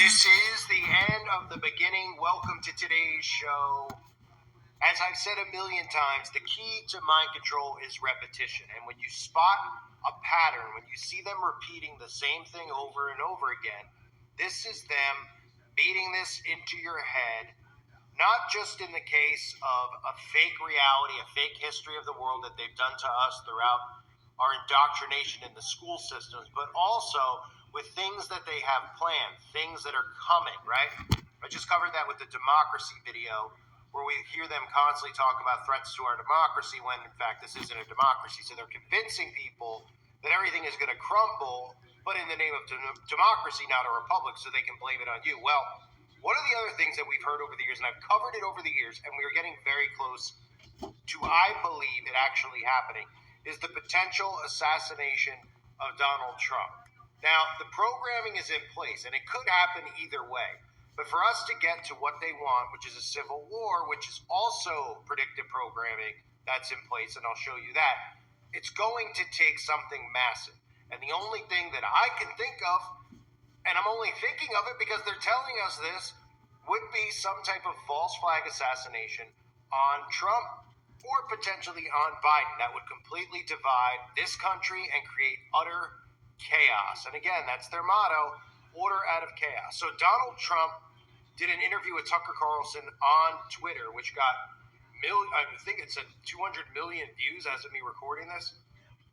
This is the end of the beginning. Welcome to today's show. As I've said a million times, the key to mind control is repetition. And when you spot a pattern, when you see them repeating the same thing over and over again, this is them beating this into your head, not just in the case of a fake reality, a fake history of the world that they've done to us throughout our indoctrination in the school systems, but also with things that they have planned, things that are coming, right? I just covered that with the democracy video, where we hear them constantly talk about threats to our democracy when, in fact, this isn't a democracy. So they're convincing people that everything is going to crumble, but in the name of democracy, not a republic, so they can blame it on you. Well, one of the other things that we've heard over the years, and I've covered it over the years, and we are getting very close to, I believe, it actually happening, is the potential assassination of Donald Trump. Now, the programming is in place, and it could happen either way. But for us to get to what they want, which is a civil war, which is also predictive programming that's in place, and I'll show you that, it's going to take something massive. And the only thing that I can think of, and I'm only thinking of it because they're telling us this, would be some type of false flag assassination on Trump or potentially on Biden. That would completely divide this country and create utter chaos. And again, that's their motto, order out of chaos. So Donald Trump did an interview with Tucker Carlson on Twitter, which got, I think it said 200 million views as of me recording this,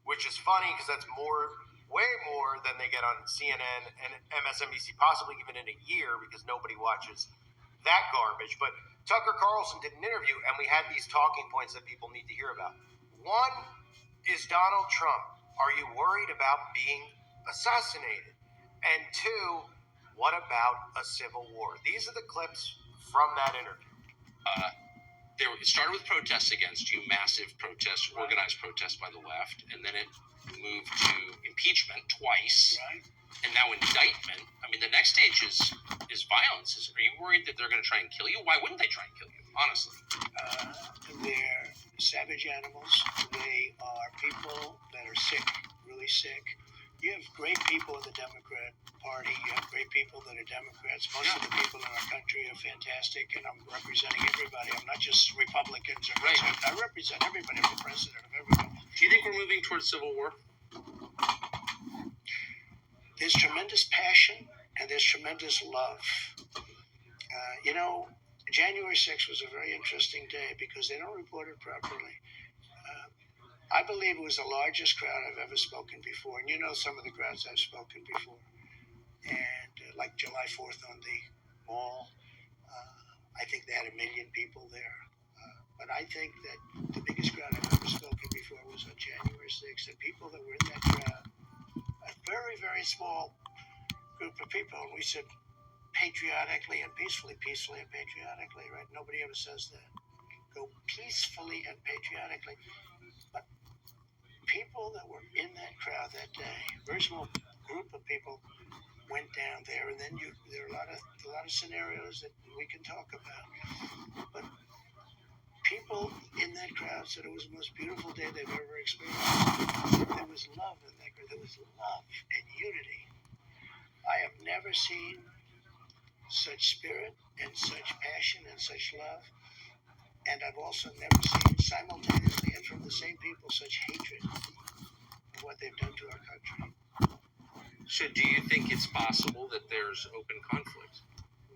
which is funny because that's way more than they get on CNN and MSNBC, possibly even in a year, because nobody watches that garbage. But Tucker Carlson did an interview, and we had these talking points that people need to hear about. One is Donald Trump. Are you worried about being assassinated? And two, what about a civil war? These are the clips from that interview. It started with protests against you, massive protests, organized protests by the left, and then it moved to impeachment twice, right, and now indictment. I mean, the next stage is violence. Are you worried that they're going to try and kill you? Why wouldn't they try and kill you, honestly? They're savage animals. They are people that are sick, really sick. You have great people in the Democrat Party. You have great people that are Democrats. Most of the people in our country are fantastic, and I'm representing everybody. I'm not just Republicans. Right. I represent everybody. I'm the president of everybody. Do you think we're moving towards civil war? There's tremendous passion, and there's tremendous love. January 6th was a very interesting day because they don't report it properly. I believe it was the largest crowd I've ever spoken before. And you know some of the crowds I've spoken before. And like July 4th on the mall, I think they had 1 million people there. But I think that the biggest crowd I've ever spoken before was on January 6th. And people that were in that crowd, a very, very small group of people, and we said patriotically and peacefully and patriotically, right? Nobody ever says that. Go peacefully and patriotically. But people that were in that crowd that day, very small group of people, went down there, and then there are a lot of scenarios that we can talk about. But people in that crowd said it was the most beautiful day they've ever experienced. There was love in that crowd. There was love and unity. I have never seen such spirit and such passion and such love. And I've also never seen simultaneously and from the same people such hatred of what they've done to our country. So do you think it's possible that there's open conflict?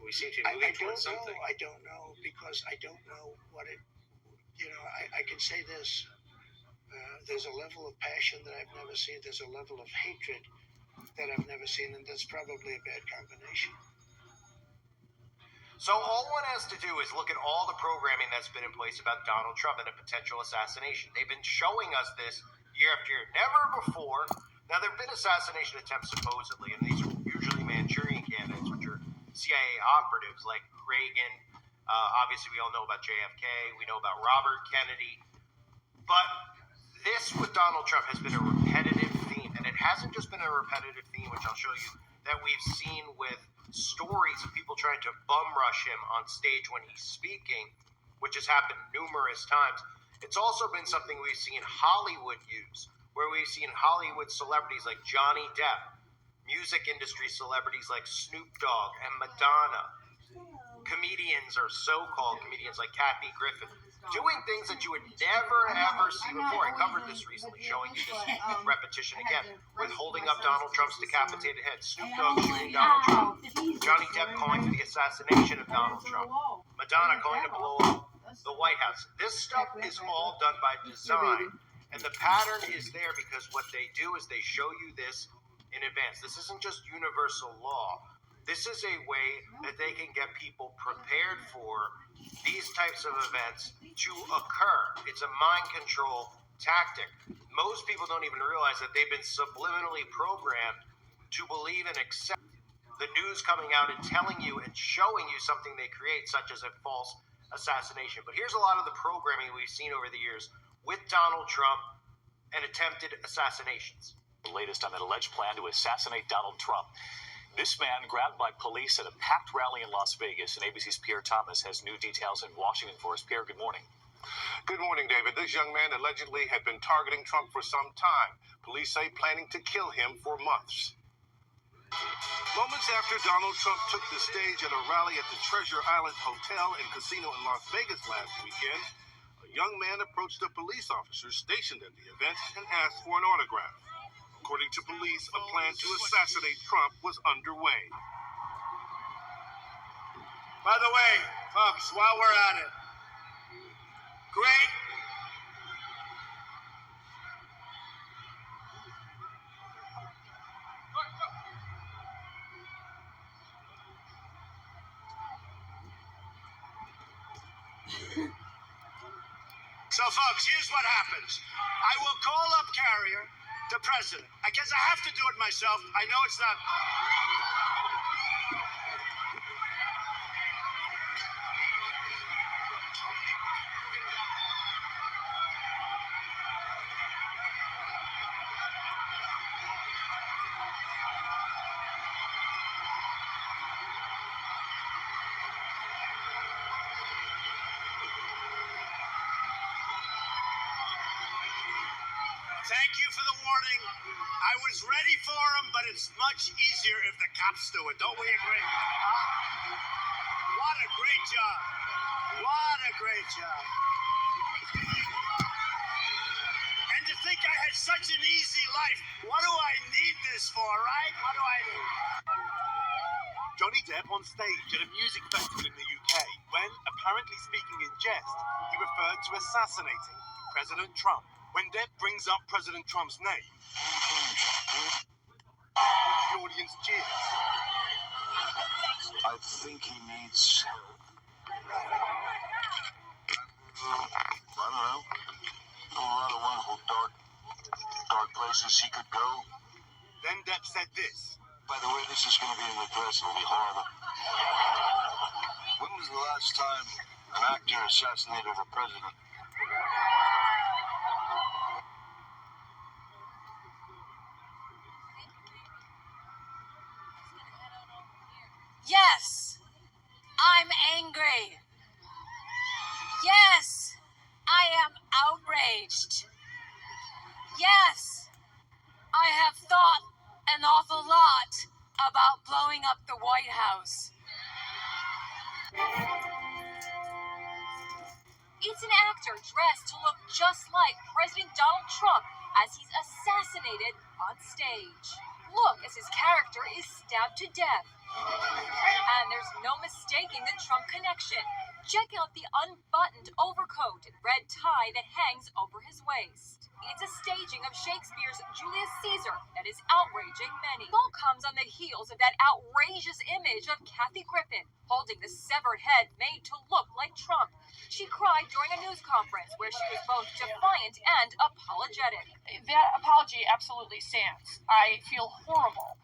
We seem to be moving towards something. I don't know, because I don't know what it, I can say this. There's a level of passion that I've never seen. There's a level of hatred that I've never seen, and that's probably a bad combination. So all one has to do is look at all the programming that's been in place about Donald Trump and a potential assassination. They've been showing us this year after year. Never before. Now, there have been assassination attempts supposedly, and these are usually Manchurian candidates, which are CIA operatives like Reagan. Obviously, we all know about JFK. We know about Robert Kennedy. But this with Donald Trump has been a repetitive theme, and it hasn't just been a repetitive theme, which I'll show you, that we've seen with stories of people trying to bum rush him on stage when he's speaking, which has happened numerous times. It's also been something we've seen Hollywood use, where we've seen Hollywood celebrities like Johnny Depp music industry celebrities like Snoop Dogg and Madonna, comedians or so-called comedians like Kathy Griffin, doing things that you would never ever see before. I covered this recently, showing you this repetition again, with holding up Donald Trump's decapitated head, Snoop Dogg shooting Donald Trump, Johnny Depp calling for the assassination of Donald Trump, Madonna calling to blow up the White House. This stuff is all done by design, and the pattern is there because what they do is they show you this in advance. This isn't just universal law. This is a way that they can get people prepared for these types of events to occur. It's a mind control tactic. Most people don't even realize that they've been subliminally programmed to believe and accept the news coming out and telling you and showing you something they create, such as a false assassination. But here's a lot of the programming we've seen over the years with Donald Trump and attempted assassinations. The latest on that alleged plan to assassinate Donald Trump. This man grabbed by police at a packed rally in Las Vegas, and ABC's Pierre Thomas has new details in Washington for us. Pierre, good morning. Good morning, David. This young man allegedly had been targeting Trump for some time. Police say planning to kill him for months. Moments after Donald Trump took the stage at a rally at the Treasure Island Hotel and Casino in Las Vegas last weekend, a young man approached a police officer stationed at the event and asked for an autograph. According to police, a plan to assassinate Trump was underway. By the way, folks, while we're at it, great. So, folks, here's what happens. I will call up Carrier, the president. I guess I have to do it myself. I know it's not. Thank you for the warning. I was ready for him, but it's much easier if the cops do it. Don't we agree? What a great job. What a great job. And to think I had such an easy life. What do I need this for, right? What do I need? Johnny Depp on stage at a music festival in the UK when, apparently speaking in jest, he referred to assassinating President Trump. When Depp brings up President Trump's name, the audience cheers. I think he needs, I don't know, a lot of wonderful dark places he could go. Then Depp said this. By the way, this is going to be in the press. It'll be horrible. When was the last time an actor assassinated a president? Yes, I'm angry. Yes, I am outraged. Yes, I have thought an awful lot about blowing up the White House. It's an actor dressed to look just like President Donald Trump as he's assassinated on stage. Look as his character is stabbed to death. And there's no mistaking the Trump connection. Check out the unbuttoned overcoat and red tie that hangs over his waist. It's a staging of Shakespeare's Julius Caesar that is outraging many. It all comes on the heels of that outrageous image of Kathy Griffin holding the severed head made to look like Trump. She cried during a news conference where she was both defiant and apologetic. That apology absolutely stands. I feel horrible.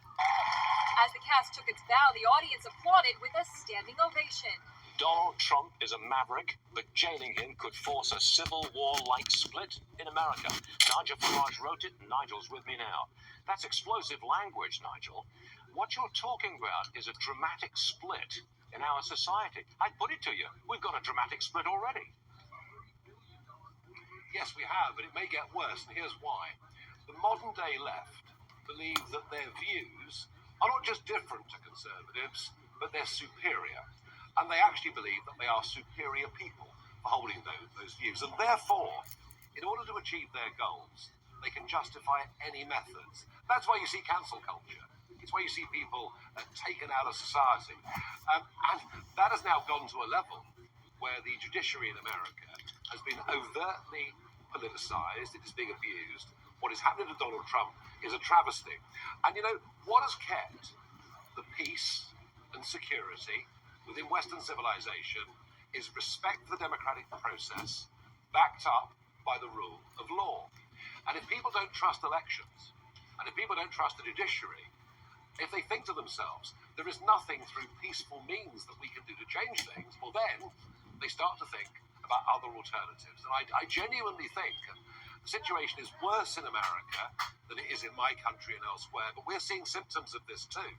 As the cast took its bow, the audience applauded with a standing ovation. Donald Trump is a maverick, but jailing him could force a civil war-like split in America. Nigel Farage wrote it, and Nigel's with me now. That's explosive language, Nigel. What you're talking about is a dramatic split in our society. I put it to you, we've got a dramatic split already. Yes, we have, but it may get worse, and here's why. The modern-day left believe that their views are not just different to conservatives, but they're superior. And they actually believe that they are superior people for holding those views. And therefore, in order to achieve their goals, they can justify any methods. That's why you see cancel culture. It's why you see people taken out of society. And that has now gone to a level where the judiciary in America has been overtly politicized. It is being abused. What is happening to Donald Trump is a travesty. And you know, what has kept the peace and security within Western civilization is respect for the democratic process backed up by the rule of law. And if people don't trust elections, and if people don't trust the judiciary, if they think to themselves, there is nothing through peaceful means that we can do to change things, well then they start to think about other alternatives. And I genuinely think the situation is worse in America than it is in my country and elsewhere, but we're seeing symptoms of this too.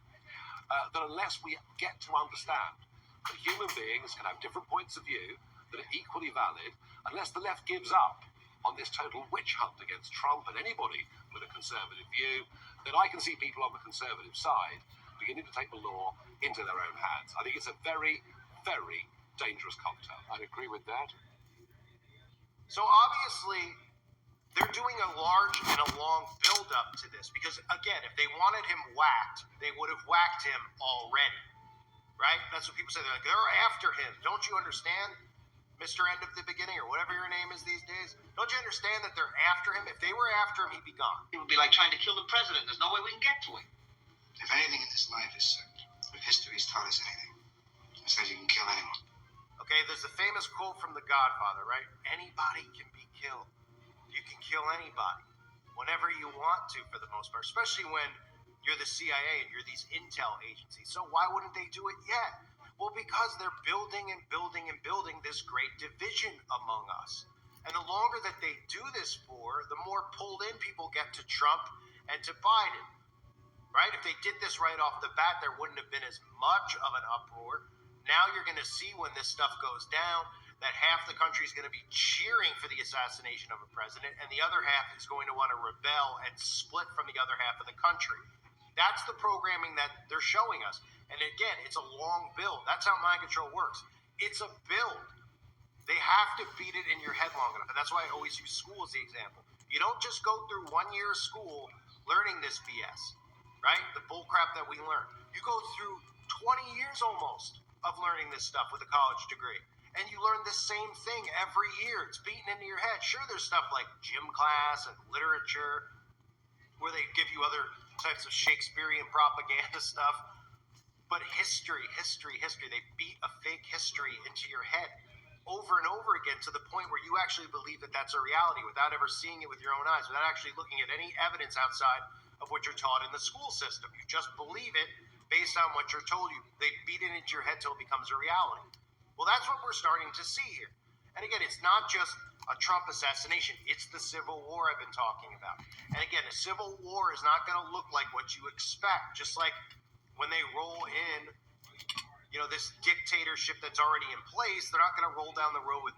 That unless we get to understand that human beings can have different points of view that are equally valid, unless the left gives up on this total witch hunt against Trump and anybody with a conservative view, then I can see people on the conservative side beginning to take the law into their own hands. I think it's a very, very dangerous cocktail. I'd agree with that. So obviously, they're doing a large and a long build-up to this because, again, if they wanted him whacked, they would have whacked him already, right? That's what people say. They're like, they're after him. Don't you understand, Mr. End of the Beginning, or whatever your name is these days? Don't you understand that they're after him? If they were after him, he'd be gone. It would be like trying to kill the president. There's no way we can get to him. If anything in this life is certain, if history's taught us anything, it says you can kill anyone. Okay, there's a famous quote from The Godfather, right? Anybody can be killed. You can kill anybody whenever you want to, for the most part, especially when you're the CIA and you're these intel agencies. So why wouldn't they do it yet? Well, because they're building and building and building this great division among us. And the longer that they do this for, the more pulled in people get to Trump and to Biden, right? If they did this right off the bat, there wouldn't have been as much of an uproar. Now you're going to see when this stuff goes down that half the country is going to be cheering for the assassination of a president, and the other half is going to want to rebel and split from the other half of the country. That's the programming that they're showing us. And again, it's a long build. That's how mind control works. It's a build. They have to beat it in your head long enough. And that's why I always use school as the example. You don't just go through 1 year of school learning this BS, right? The bullcrap that we learn. You go through 20 years almost of learning this stuff with a college degree. And you learn the same thing every year. It's beaten into your head. Sure, there's stuff like gym class and literature where they give you other types of Shakespearean propaganda stuff. But history. They beat a fake history into your head over and over again to the point where you actually believe that that's a reality without ever seeing it with your own eyes, without actually looking at any evidence outside of what you're taught in the school system. You just believe it based on what you're told you. They beat it into your head till it becomes a reality. Well, that's what we're starting to see here. And again, it's not just a Trump assassination. It's the Civil War I've been talking about. And again, a Civil War is not going to look like what you expect. Just like when they roll in, this dictatorship that's already in place, they're not going to roll down the road with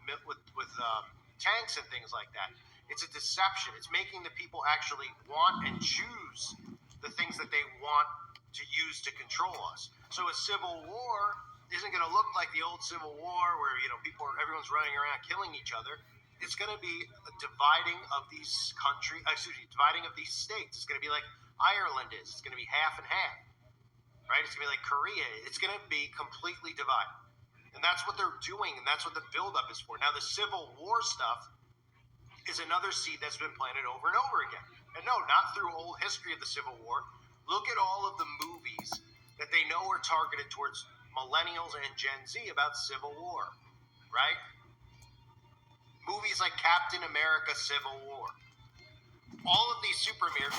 tanks and things like that. It's a deception. It's making the people actually want and choose the things that they want to use to control us. So a civil war isn't going to look like the old Civil War where everyone's running around killing each other. It's going to be a dividing of these dividing of these states. It's going to be like Ireland is. It's going to be half and half. Right? It's going to be like Korea. It's going to be completely divided. And that's what they're doing, and that's what the buildup is for. Now, the Civil War stuff is another seed that's been planted over and over again. And no, not through old history of the Civil War. Look at all of the movies that they know are targeted towards millennials and Gen Z about Civil War, right? Movies like Captain America: Civil War. All of these superhero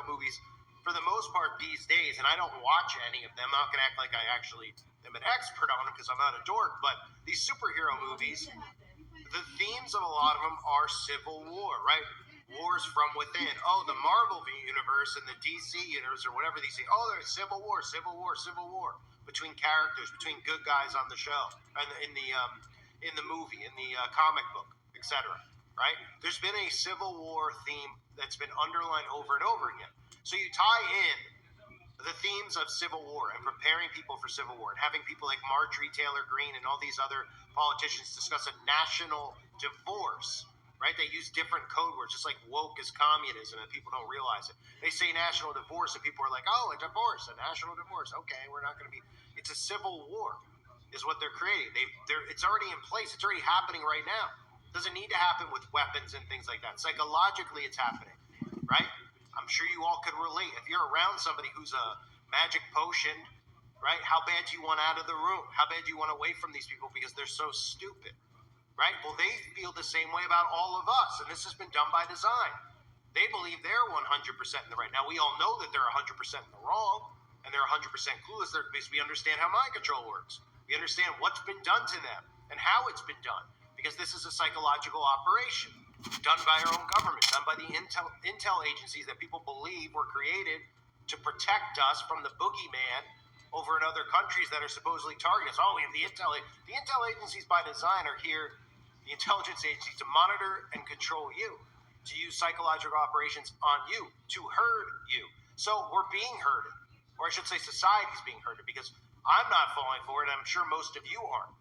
movies, for the most part these days, and I don't watch any of them. I'm not going to act like I actually am an expert on them because I'm not a dork, but these superhero movies, the themes of a lot of them are civil war, right? Wars from within. Oh, the Marvel universe and the DC universe or whatever they say. Oh, there's civil war between characters, between good guys on the show, and in the movie, in the comic book, etc. Right? There's been a civil war theme that's been underlined over and over again. So you tie in the themes of civil war and preparing people for civil war and having people like Marjorie Taylor Greene and all these other politicians discuss a national divorce, right? They use different code words, just like woke is communism, and people don't realize it. They say national divorce, and people are like, oh, a divorce, a national divorce. Okay, we're not going to be. It's a civil war, is what they're creating. It's already in place. It's already happening right now. It doesn't need to happen with weapons and things like that. Psychologically, it's happening, right? I'm sure you all could relate. If you're around somebody who's a magic potion, right? How bad do you want out of the room? How bad do you want away from these people because they're so stupid, right? Well, they feel the same way about all of us, and this has been done by design. They believe they're 100% in the right. Now, we all know that they're 100% in the wrong, and they're 100% clueless because we understand how mind control works. We understand what's been done to them and how it's been done, because this is a psychological operation done by our own government, done by the intel agencies that people believe were created to protect us from the boogeyman over in other countries that are supposedly targeting us. Oh, we have the intel. The intel agencies by design are here, the intelligence agencies, to monitor and control you, to use psychological operations on you, to herd you. So we're being herded, or I should say society's being herded, because I'm not falling for it, and I'm sure most of you aren't.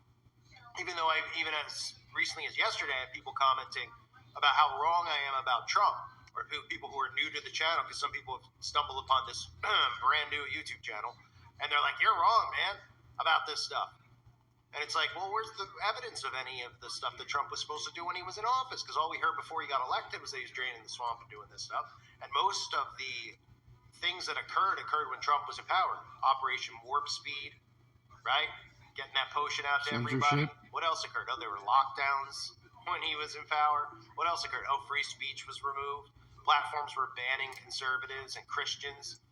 Even though even as recently as yesterday, I had people commenting about how wrong I am about Trump, or people who are new to the channel, because some people have stumbled upon this brand new YouTube channel, and they're like, you're wrong, man, about this stuff. And it's like, well, where's the evidence of any of the stuff that Trump was supposed to do when he was in office? Because all we heard before he got elected was that he was draining the swamp and doing this stuff. And most of the things that occurred when Trump was in power. Operation Warp Speed, right? Getting that potion out to everybody. What else occurred? Oh, there were lockdowns when he was in power. What else occurred? Oh, free speech was removed. Platforms were banning conservatives and Christians.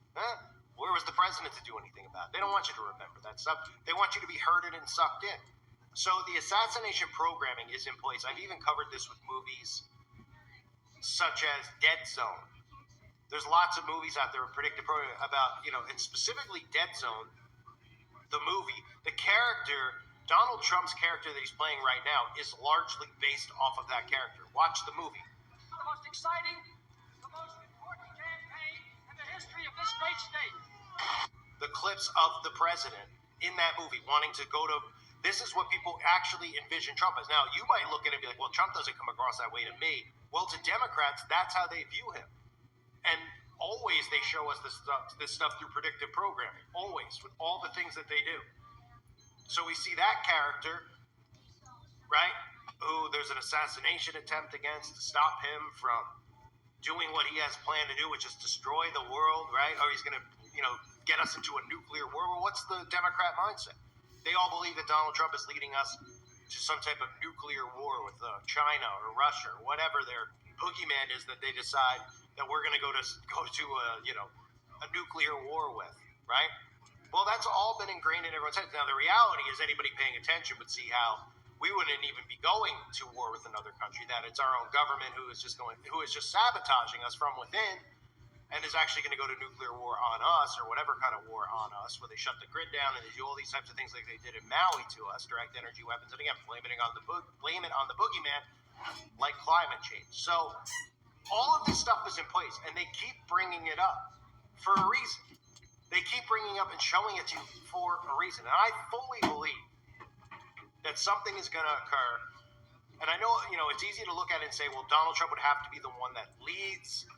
Where was the president to do anything about it? They don't want you to remember that stuff. They want you to be herded and sucked in. So the assassination programming is in place. I've even covered this with movies such as Dead Zone. There's lots of movies out there with predictive programming about, and specifically Dead Zone, the movie. The character, Donald Trump's character that he's playing right now, is largely based off of that character. Watch the movie. The most exciting, the most important campaign in the history of this great state. The clips of the president in that movie wanting to go to, this is what people actually envision Trump as. Now, you might look at it and be like, well, Trump doesn't come across that way to me. Well, to Democrats, that's how they view him. And always they show us this stuff through predictive programming. Always, with all the things that they do. So we see that character, right, who there's an assassination attempt against to stop him from doing what he has planned to do, which is destroy the world, right? Or he's going to, get us into a nuclear war. Well, what's the Democrat mindset? They all believe that Donald Trump is leading us to some type of nuclear war with China or Russia or whatever their boogeyman is that they decide that we're going to go to a nuclear war with, right? Well, that's all been ingrained in everyone's head. Now, the reality is anybody paying attention would see how we wouldn't even be going to war with another country, that it's our own government who is just sabotaging us from within, and is actually going to go to nuclear war on us, or whatever kind of war on us, where they shut the grid down and they do all these types of things like they did in Maui to us, direct energy weapons, and again, blame it on the boogeyman, like climate change. So all of this stuff is in place, and they keep bringing it up for a reason. They keep bringing up and showing it to you for a reason, and I fully believe that something is going to occur. And I know, it's easy to look at it and say, well, Donald Trump would have to be the one that leads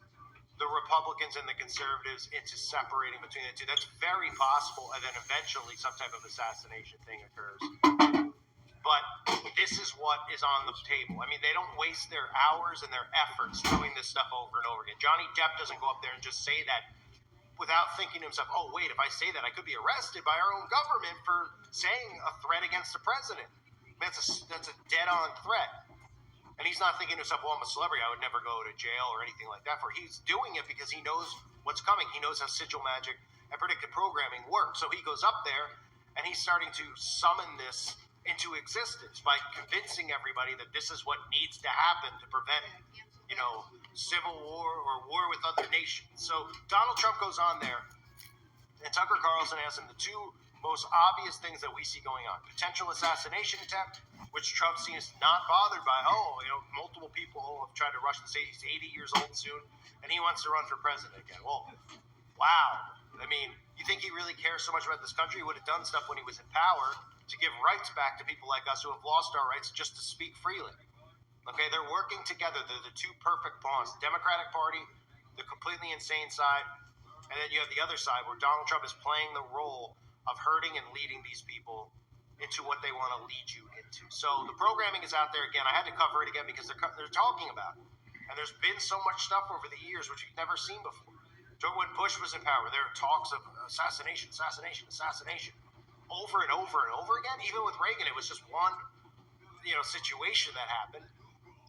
the Republicans and the conservatives into separating between the two. That's very possible, and then eventually some type of assassination thing occurs. But this is what is on the table. I mean, they don't waste their hours and their efforts doing this stuff over and over again. Johnny Depp doesn't go up there and just say that without thinking to himself, oh, wait, if I say that, I could be arrested by our own government for saying a threat against the president. That's a dead-on threat. And he's not thinking to himself, well, I'm a celebrity, I would never go to jail or anything like that. For he's doing it because he knows what's coming. He knows how sigil magic and predictive programming work. So he goes up there and he's starting to summon this into existence by convincing everybody that this is what needs to happen to prevent, civil war or war with other nations. So Donald Trump goes on there, and Tucker Carlson asks him the two most obvious things that we see going on. Potential assassination attempt, which Trump seems not bothered by. Multiple people have tried to rush to say he's 80 years old soon, and he wants to run for president again. Well, wow. I mean, you think he really cares so much about this country? He would have done stuff when he was in power to give rights back to people like us who have lost our rights just to speak freely. Okay, they're working together. They're the two perfect pawns. The Democratic Party, the completely insane side, and then you have the other side where Donald Trump is playing the role of hurting and leading these people into what they want to lead you into. So the programming is out there again. I had to cover it again because they're talking about it. And there's been so much stuff over the years which we've never seen before. When Bush was in power, there were talks of assassination, over and over and over again. Even with Reagan, it was just one, situation that happened.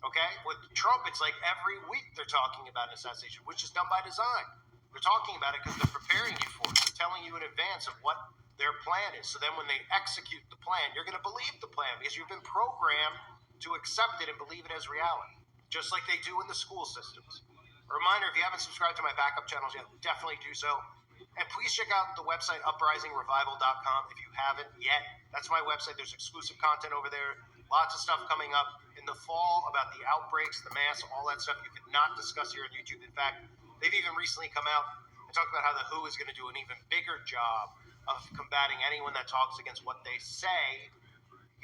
Okay, with Trump, it's like every week they're talking about an assassination, which is done by design. They're talking about it because they're preparing you for it. They're telling you in advance of what their plan is. So then when they execute the plan, you're going to believe the plan because you've been programmed to accept it and believe it as reality, just like they do in the school systems. A reminder, if you haven't subscribed to my backup channels yet, definitely do so. And please check out the website uprisingrevival.com if you haven't yet. That's my website. There's exclusive content over there. Lots of stuff coming up in the fall about the outbreaks, the mass, all that stuff you could not discuss here on YouTube. In fact, they've even recently come out and talked about how the WHO is going to do an even bigger job of combating anyone that talks against what they say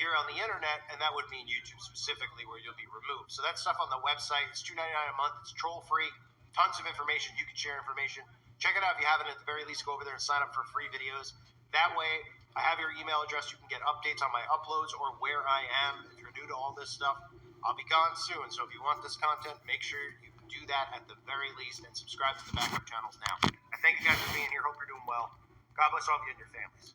here on the internet, and that would mean YouTube specifically, where you'll be removed. So that stuff on the website. It's $2.99 a month. It's troll-free. Tons of information. You can share information. Check it out if you haven't. At the very least, go over there and sign up for free videos. That way, I have your email address. You can get updates on my uploads or where I am. If you're new to all this stuff, I'll be gone soon. So if you want this content, make sure you do that at the very least and subscribe to the backup channels now. I thank you guys for being here. Hope you're doing well. God bless all of you and your families.